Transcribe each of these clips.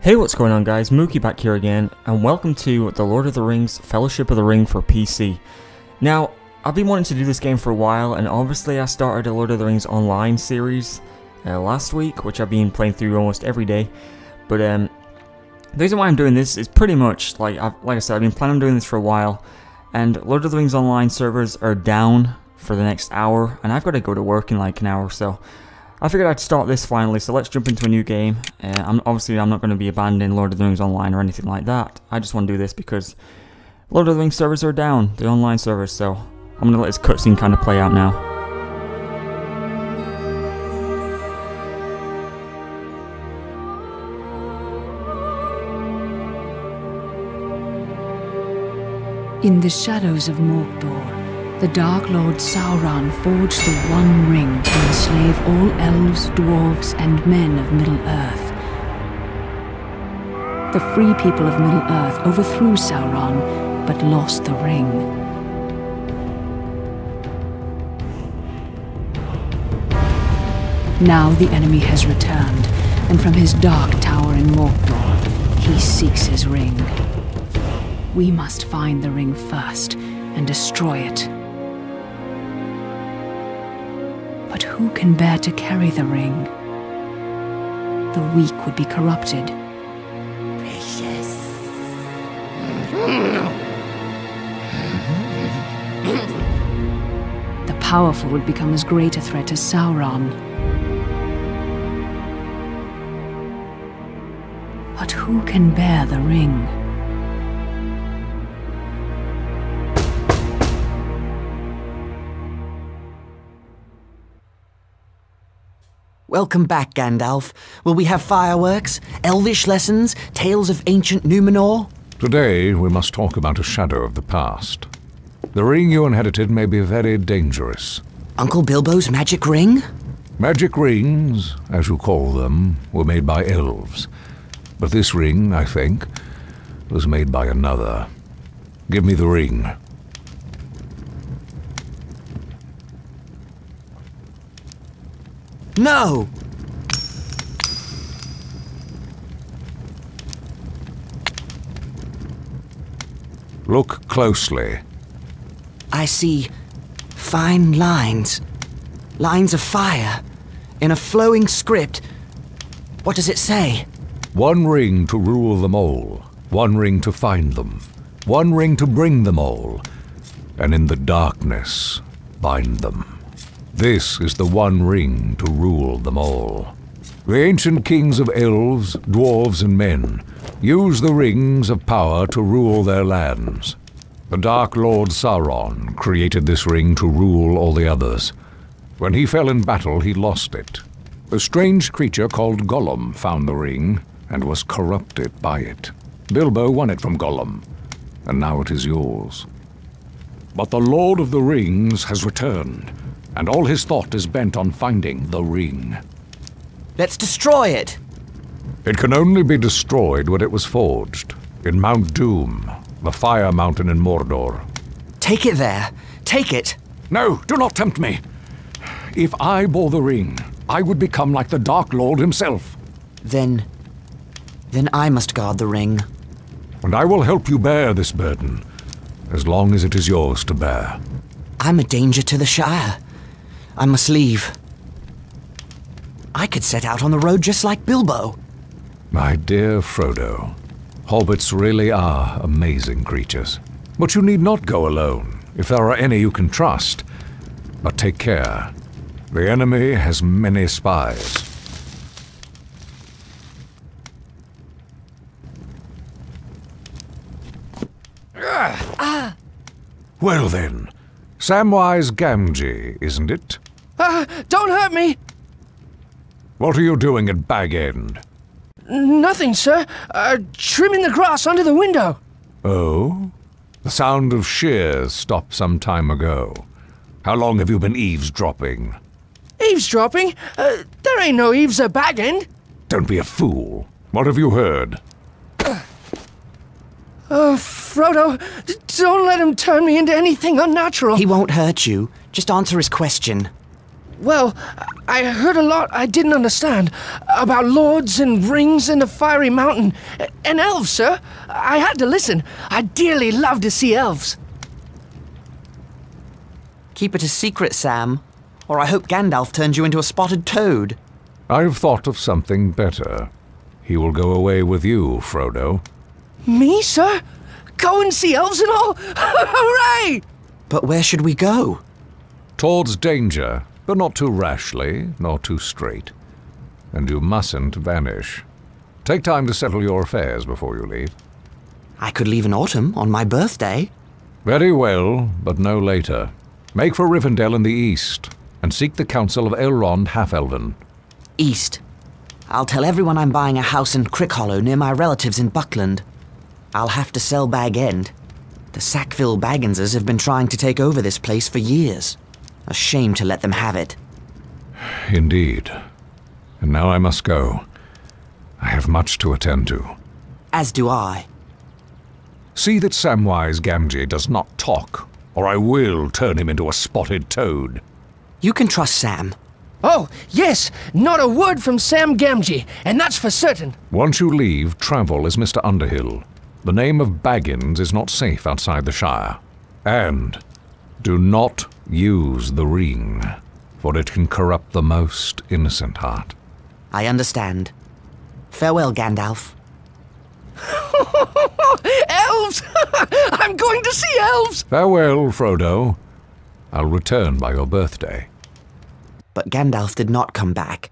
Hey, what's going on guys, Mookie back here again, and welcome to The Lord of the Rings Fellowship of the Ring for PC. Now, I've been wanting to do this game for a while, and obviously I started a Lord of the Rings Online series last week, which I've been playing through almost every day. But the reason why I'm doing this is pretty much, like I said, I've been planning on doing this for a while, and Lord of the Rings Online servers are down for the next hour, and I've got to go to work in like an hour or so. I figured I'd start this finally, so let's jump into a new game. Obviously, I'm not going to be abandoning Lord of the Rings Online or anything like that. I just want to do this because Lord of the Rings servers are down, the online servers, so I'm going to let this cutscene kind of play out now. In the shadows of Mordor, the Dark Lord Sauron forged the One Ring to enslave all elves, dwarves, and men of Middle-earth. The free people of Middle-earth overthrew Sauron, but lost the ring. Now the enemy has returned, and from his dark tower in Mordor, he seeks his ring. We must find the ring first, and destroy it. But who can bear to carry the ring? The weak would be corrupted. Precious. The powerful would become as great a threat as Sauron. But who can bear the ring? Welcome back, Gandalf. Will we have fireworks, elvish lessons, tales of ancient Numenor? Today, we must talk about a shadow of the past. The ring you inherited may be very dangerous. Uncle Bilbo's magic ring? Magic rings, as you call them, were made by elves. But this ring, I think, was made by another. Give me the ring. No! Look closely. I see fine lines. Lines of fire. In a flowing script. What does it say? One ring to rule them all. One ring to find them. One ring to bring them all. And in the darkness, bind them. This is the one ring to rule them all. The ancient kings of elves, dwarves, and men used the rings of power to rule their lands. The Dark Lord Sauron created this ring to rule all the others. When he fell in battle, he lost it. A strange creature called Gollum found the ring and was corrupted by it. Bilbo won it from Gollum, and now it is yours. But the Lord of the Rings has returned, and all his thought is bent on finding the ring. Let's destroy it! It can only be destroyed when it was forged, in Mount Doom, the Fire Mountain in Mordor. Take it there. Take it. No, do not tempt me. If I bore the ring, I would become like the Dark Lord himself. Then I must guard the ring. And I will help you bear this burden, as long as it is yours to bear. I'm a danger to the Shire. I must leave. I could set out on the road just like Bilbo. My dear Frodo, hobbits really are amazing creatures. But you need not go alone, if there are any you can trust. But take care. The enemy has many spies. Well then, Samwise Gamgee, isn't it? Don't hurt me! What are you doing at Bag End? Nothing, sir. Trimming the grass under the window. Oh? The sound of shears stopped some time ago. How long have you been eavesdropping? Eavesdropping? There ain't no eaves at Bag End. Don't be a fool. What have you heard? Frodo, don't let him turn me into anything unnatural. He won't hurt you. Just answer his question. Well, I heard a lot I didn't understand about lords and rings in the fiery mountain. And elves, sir. I had to listen. I dearly love to see elves. Keep it a secret, Sam, or I hope Gandalf turns you into a spotted toad. I've thought of something better. He will go away with you, Frodo. Me, sir? Go and see elves and all? Hooray! But where should we go? Towards danger, but not too rashly, nor too straight. And you mustn't vanish. Take time to settle your affairs before you leave. I could leave in autumn, on my birthday. Very well, but no later. Make for Rivendell in the east, and seek the counsel of Elrond Half-Elven. East. I'll tell everyone I'm buying a house in Crickhollow near my relatives in Buckland. I'll have to sell Bag End. The Sackville Bagginses have been trying to take over this place for years. A shame to let them have it. Indeed. And now I must go. I have much to attend to. As do I. See that Samwise Gamgee does not talk, or I will turn him into a spotted toad. You can trust Sam. Oh, yes, not a word from Sam Gamgee, and that's for certain. Once you leave, travel as Mr. Underhill. The name of Baggins is not safe outside the Shire. And do not use the ring, for it can corrupt the most innocent heart. I understand. Farewell, Gandalf. Elves! I'm going to see elves! Farewell, Frodo. I'll return by your birthday. But Gandalf did not come back,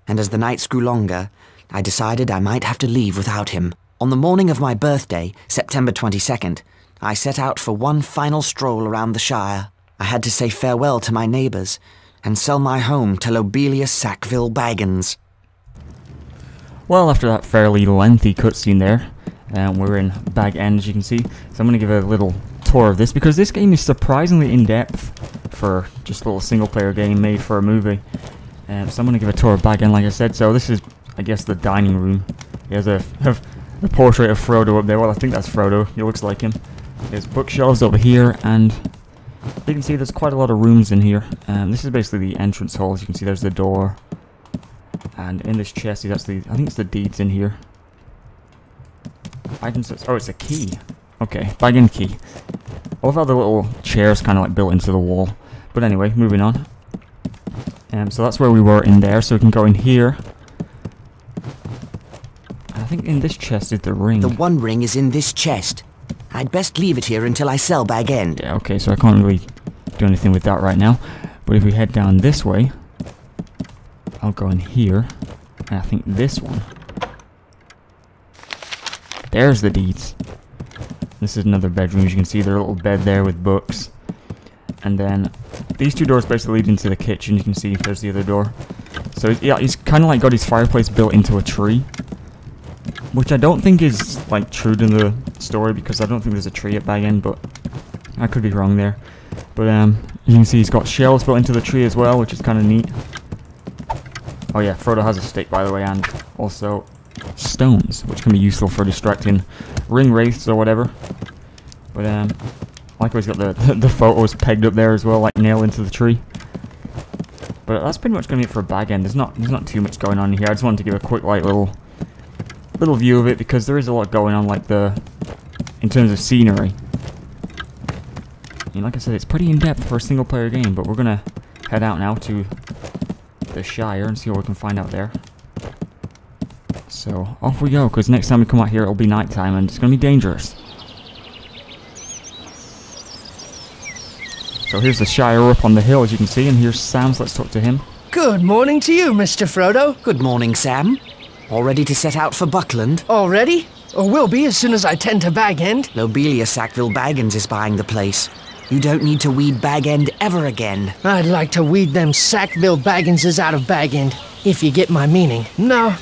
and as the nights grew longer, I decided I might have to leave without him. On the morning of my birthday, September 22nd, I set out for one final stroll around the Shire. I had to say farewell to my neighbours, and sell my home to Lobelia Sackville Baggins. Well, after that fairly lengthy cutscene there, we're in Bag End, as you can see. So I'm going to give a little tour of this, because this game is surprisingly in-depth for just a little single-player game made for a movie. So I'm going to give a tour of Bag End, like I said. So this is, I guess, the dining room. There's a portrait of Frodo up there. Well, I think that's Frodo. He looks like him. There's bookshelves over here, and you can see there's quite a lot of rooms in here. This is basically the entrance hall. As you can see, there's the door. And in this chest is actually, I think it's the deeds in here. Items, oh, it's a key. Okay, Bag End key. I love how the little chair's kind of like built into the wall. But anyway, moving on. So that's where we were in there, so we can go in here. I think in this chest is the ring. The one ring is in this chest. I'd best leave it here until I sell Bag End. Yeah, okay, so I can't really do anything with that right now. But if we head down this way, I'll go in here, and I think this one. There's the deeds. This is another bedroom. As you can see, there's a little bed there with books. And then these two doors basically lead into the kitchen. You can see there's the other door. So yeah, he's kind of like got his fireplace built into a tree, which I don't think is like true to the story, because I don't think there's a tree at Bag End, but I could be wrong there. But you can see he's got shelves built into the tree as well, which is kind of neat. Oh yeah, Frodo has a stick, by the way, and also stones, which can be useful for distracting ring wraiths or whatever. But likewise, got the photos pegged up there as well, like nailed into the tree. But that's pretty much going to be it for Bag End. There's not too much going on here. I just wanted to give a quick like little view of it, because there is a lot going on, like in terms of scenery. I mean, like I said, it's pretty in depth for a single player game. But we're gonna head out now to the Shire and see what we can find out there. So off we go, because next time we come out here it'll be nighttime and it's gonna be dangerous. So here's the Shire up on the hill, as you can see, and here's Sam, so let's talk to him. Good morning to you, Mr. Frodo. Good morning, Sam. All ready to set out for Buckland? Already? Or will be as soon as I tend to Bag End. Lobelia Sackville Baggins is buying the place. You don't need to weed Bag End ever again. I'd like to weed them Sackville Bagginses out of Bag End, if you get my meaning. No,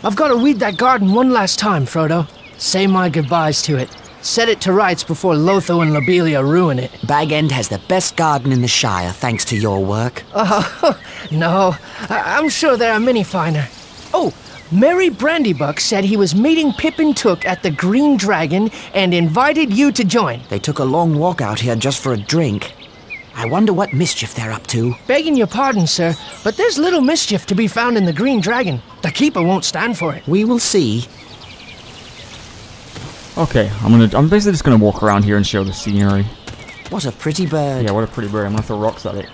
I've got to weed that garden one last time, Frodo. Say my goodbyes to it. Set it to rights before Lotho and Lobelia ruin it. Bag End has the best garden in the Shire, thanks to your work. Oh, no. I'm sure there are many finer. Oh, Merry Brandybuck said he was meeting Pippin Took at the Green Dragon and invited you to join. They took a long walk out here just for a drink. I wonder what mischief they're up to. Begging your pardon, sir, but there's little mischief to be found in the Green Dragon. The Keeper won't stand for it. We will see. Okay, I'm basically just gonna walk around here and show the scenery. What a pretty bird. Yeah, what a pretty bird. I'm gonna throw rocks at it.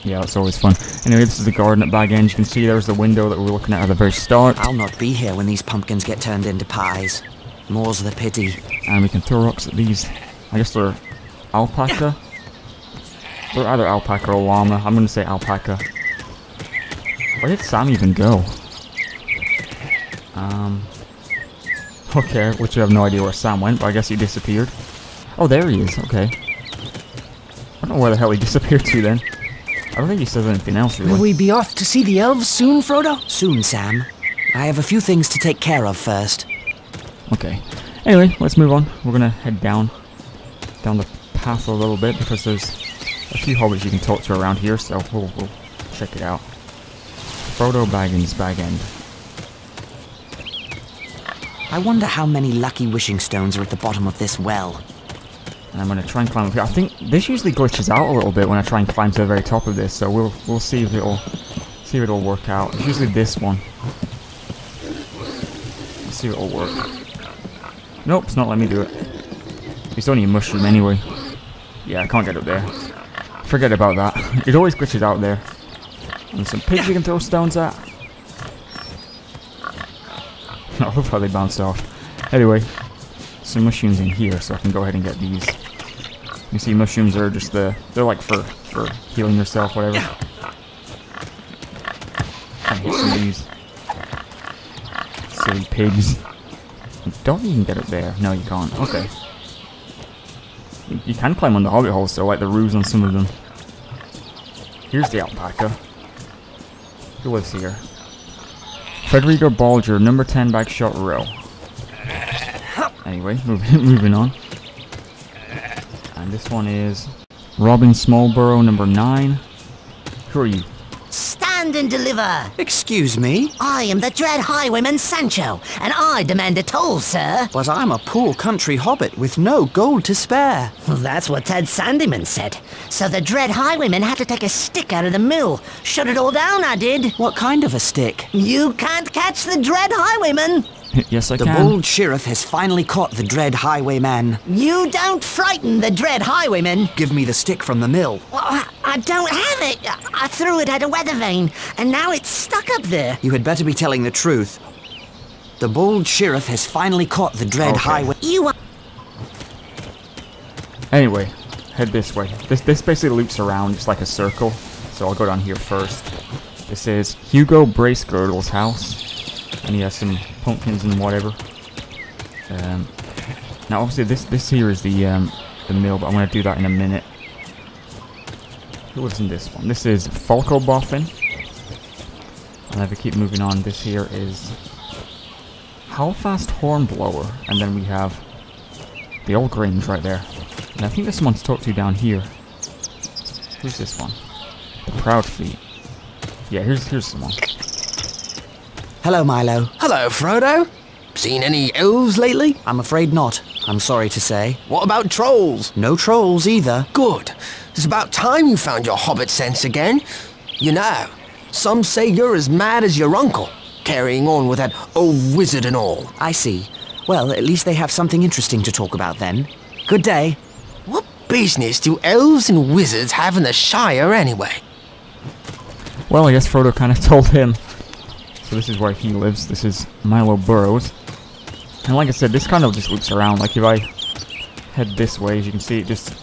Yeah, that's always fun. Anyway, this is the garden at Bag End. You can see there's the window that we were looking at the very start. I'll not be here when these pumpkins get turned into pies. More's the pity. And we can throw rocks at these. I guess they're alpaca? They're either alpaca or llama. I'm gonna say alpaca. Where did Sam even go? Okay, which I have no idea where Sam went, but I guess he disappeared. Oh, there he is. Okay. I don't know where the hell he disappeared to then. I don't think he says anything else, really. Will we be off to see the elves soon, Frodo? Soon, Sam. I have a few things to take care of first. Okay. Anyway, let's move on. We're gonna head down the path a little bit because there's a few hobbits you can talk to around here, so we'll check it out. Frodo Baggins, Bag End. I wonder how many lucky wishing stones are at the bottom of this well. And I'm gonna try and climb up here. I think this usually glitches out a little bit when I try and climb to the very top of this, so we'll see if it'll work out. It's usually this one. Let's see if it'll work. Nope, it's not letting me do it. It's only a mushroom anyway. Yeah, I can't get up there. Forget about that. It always glitches out there. And some pigs you can throw stones at. I love how they bounce off. Anyway, some mushrooms in here, so I can go ahead and get these. You see, mushrooms are just they're like for healing yourself, whatever. I hate some of these. Silly pigs. Don't even get up there. No, you can't. Okay. You can climb on the hobbit holes, though, like the roofs on some of them. Here's the alpaca. Who lives here? Federico Balger, number 10 Bagshot Row. Anyway, moving on. And this one is Robin Smallborough, number 9. Who are you? Stand and deliver! Excuse me? I am the dread highwayman Sancho, and I demand a toll, sir. But I'm a poor country hobbit with no gold to spare. Well, that's what Ted Sandyman said. So the dread highwayman had to take a stick out of the mill. Shut it all down, I did. What kind of a stick? You can't catch the dread highwayman. Yes, I The can. bold sheriff has finally caught the dread highwayman. You don't frighten the dread highwayman. Give me the stick from the mill. Well, I don't have it. I threw it at a weather vane, and now it's stuck up there. You had better be telling the truth. The bold sheriff has finally caught the dread highway. You are... Anyway, head this way. This basically loops around just like a circle, so I'll go down here first. This is Hugo Bracegirdle's house, and he has some pumpkins and whatever. Now, obviously, this here is the mill, but I'm going to do that in a minute. Who lives in this one? This is Folkoboffin. And if we keep moving on, this here is Howlfast Hornblower, and then we have the old Grange right there. And I think this one's talked to down here. Who's this one? The Proud Feet. Yeah, here's someone. Hello, Milo. Hello, Frodo. Seen any elves lately? I'm afraid not. I'm sorry to say. What about trolls? No trolls either. Good. It's about time you found your hobbit sense again. You know, some say you're as mad as your uncle, carrying on with that old wizard and all. I see. Well, at least they have something interesting to talk about then. Good day. What business do elves and wizards have in the Shire anyway? Well, I guess Frodo kind of told him. So this is where he lives. This is Milo Burrows. And like I said, this kind of just loops around. Like if I head this way, as you can see, it just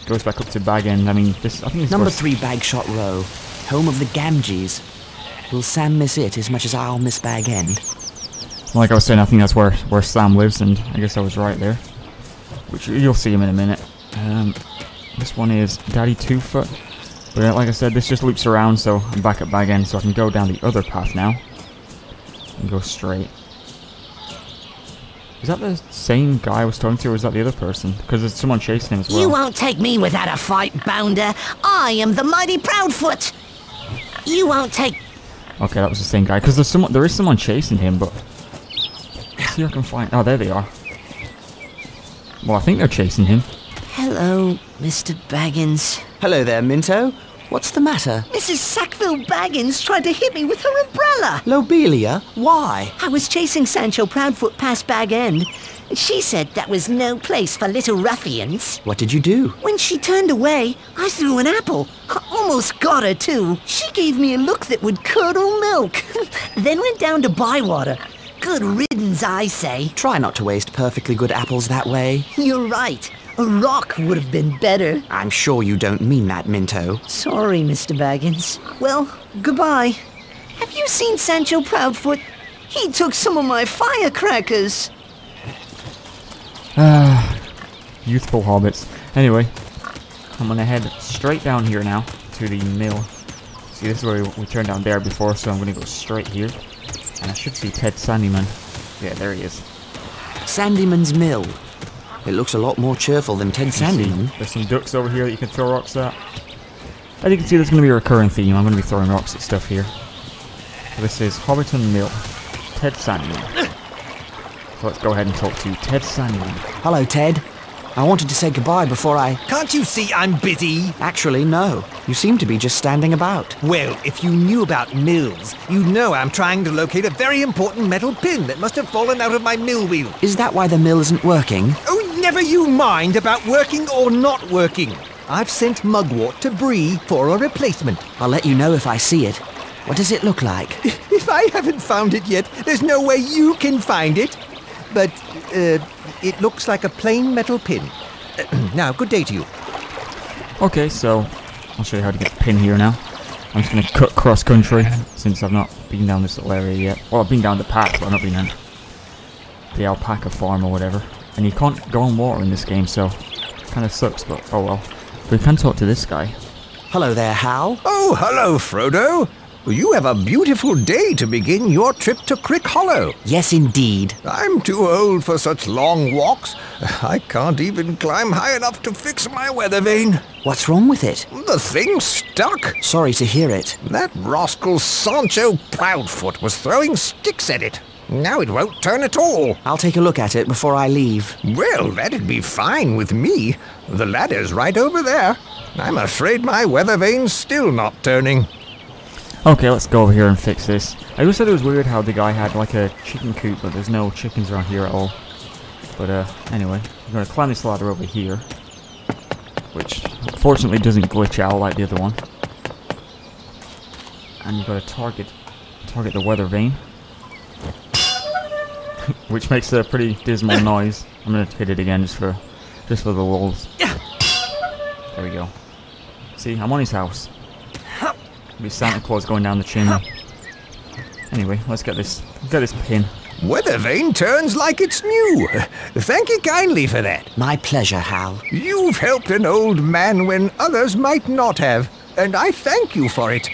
goes back up to Bag End. I mean, this. I think it's Number 3 Bagshot Row, home of the Gamgees. Will Sam miss it as much as I'll miss Bag End? Like I was saying, I think that's where Sam lives, and I guess I was right there. Which you'll see him in a minute. This one is Daddy Twofoot. But like I said, this just loops around, so I'm back at Bag End, so I can go down the other path now. And go straight. Is that the same guy I was talking to, or is that the other person? Because there's someone chasing him as well. You won't take me without a fight, Bounder. I am the mighty Proudfoot. You won't take... Okay, that was the same guy. Because there is someone chasing him, but... Let's see if I can find... Oh, there they are. Well, I think they're chasing him. Hello, Mr. Baggins. Hello there, Minto. What's the matter? Mrs. Sackville Baggins tried to hit me with her umbrella. Lobelia? Why? I was chasing Sancho Proudfoot past Bag End, and she said that was no place for little ruffians. What did you do? When she turned away, I threw an apple. I almost got her, too. She gave me a look that would curdle milk. Then went down to Bywater. Good riddance, I say. Try not to waste perfectly good apples that way. You're right. A rock would have been better. I'm sure you don't mean that, Minto. Sorry, Mr. Baggins. Well, goodbye. Have you seen Sancho Proudfoot? He took some of my firecrackers. Youthful hobbits. Anyway, I'm gonna head straight down here now to the mill. See, this is where we turned down there before, so I'm gonna go straight here. And I should see Ted Sandyman. Yeah, there he is. Sandyman's Mill. It looks a lot more cheerful than Ted Sandyman. There's some ducks over here that you can throw rocks at. As you can see, there's going to be a recurring theme. I'm going to be throwing rocks at stuff here. So this is Hobbiton Mill. Ted Sandyman. So let's go ahead and talk to Ted Sandyman. Hello, Ted. I wanted to say goodbye before I... Can't you see I'm busy? Actually, no. You seem to be just standing about. Well, if you knew about mills, you'd know I'm trying to locate a very important metal pin that must have fallen out of my mill wheel. Is that why the mill isn't working? Oh, never you mind about working or not working. I've sent Mugwort to Bree for a replacement. I'll let you know if I see it. What does it look like? If I haven't found it yet, there's no way you can find it. But, it looks like a plain metal pin. Now, good day to you. Okay, so I'll show you how to get the pin here now. I'm just going to cut cross country since I've not been down this little area yet. Well, I've been down the path, but I've not been in the alpaca farm or whatever. And you can't go on water in this game, so it kind of sucks, but oh well. We can talk to this guy. Hello there, Hal. Oh, hello, Frodo. You have a beautiful day to begin your trip to Crick Hollow. Yes, indeed. I'm too old for such long walks. I can't even climb high enough to fix my weather vane. What's wrong with it? The thing's stuck. Sorry to hear it. That rascal Sancho Proudfoot was throwing sticks at it. Now it won't turn at all. I'll take a look at it before I leave. Well, that'd be fine with me. The ladder's right over there. I'm afraid my weather vane's still not turning. Okay, let's go over here and fix this. I always thought it was weird how the guy had like a chicken coop, but there's no chickens around here at all. But anyway, I'm going to climb this ladder over here, which fortunately doesn't glitch out like the other one. And you've got to target the weather vane, which makes a pretty dismal noise. I'm going to hit it again just for the walls. There we go. See, I'm on his house. Be Santa Claus going down the chimney. Anyway, let's get this pin. Weather vane turns like it's new. Thank you kindly for that. My pleasure, Hal. You've helped an old man when others might not have, and I thank you for it.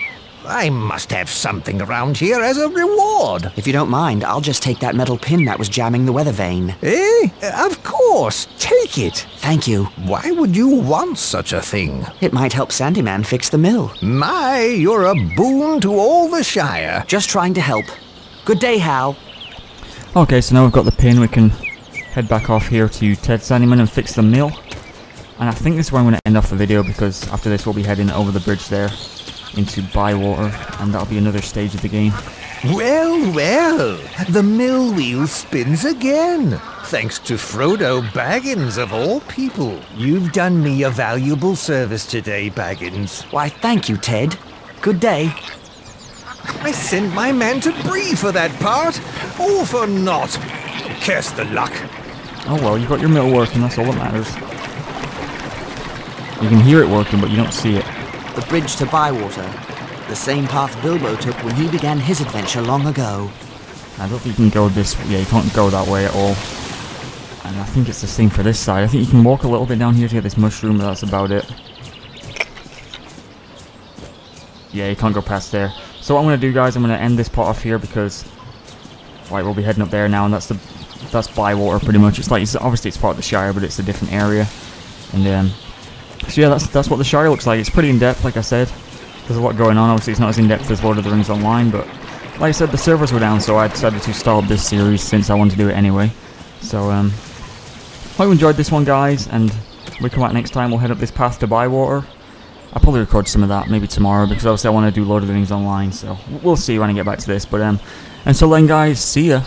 I must have something around here as a reward. If you don't mind, I'll just take that metal pin that was jamming the weather vane. Eh? Of course. Take it. Thank you. Why would you want such a thing? It might help Sandyman fix the mill. My, you're a boon to all the Shire. Just trying to help. Good day, Hal. Okay, so now we've got the pin, we can head back off here to Ted Sandyman and fix the mill. And I think this is where I'm going to end off the video, because after this we'll be heading over the bridge there into Bywater, and that'll be another stage of the game. Well, well, the mill wheel spins again. Thanks to Frodo Baggins, of all people. You've done me a valuable service today, Baggins. Why, thank you, Ted. Good day. I sent my man to Bree for that part. All for naught. Curse the luck. Oh well, you got your mill working, that's all that matters. You can hear it working, but you don't see it. The bridge to Bywater. The same path Bilbo took when he began his adventure long ago. I don't think you can go this way. Yeah, you can't go that way at all. And I think it's the same for this side. I think you can walk a little bit down here to get this mushroom, but that's about it. Yeah, you can't go past there. So what I'm going to do, guys, I'm going to end this part off here because right, we'll be heading up there now, and that's Bywater pretty much. It's like, obviously it's part of the Shire, but it's a different area. And so yeah, that's what the Shire looks like. It's pretty in-depth, like I said. There's a lot going on. Obviously it's not as in-depth as Lord of the Rings Online, but like I said, the servers were down, so I decided to start this series since I wanted to do it anyway. So hope you enjoyed this one, guys, and we come back next time, we'll head up this path to Bywater. I'll probably record some of that maybe tomorrow, because obviously I want to do Lord of the Rings Online, so we'll see when I get back to this. But until then guys, see ya.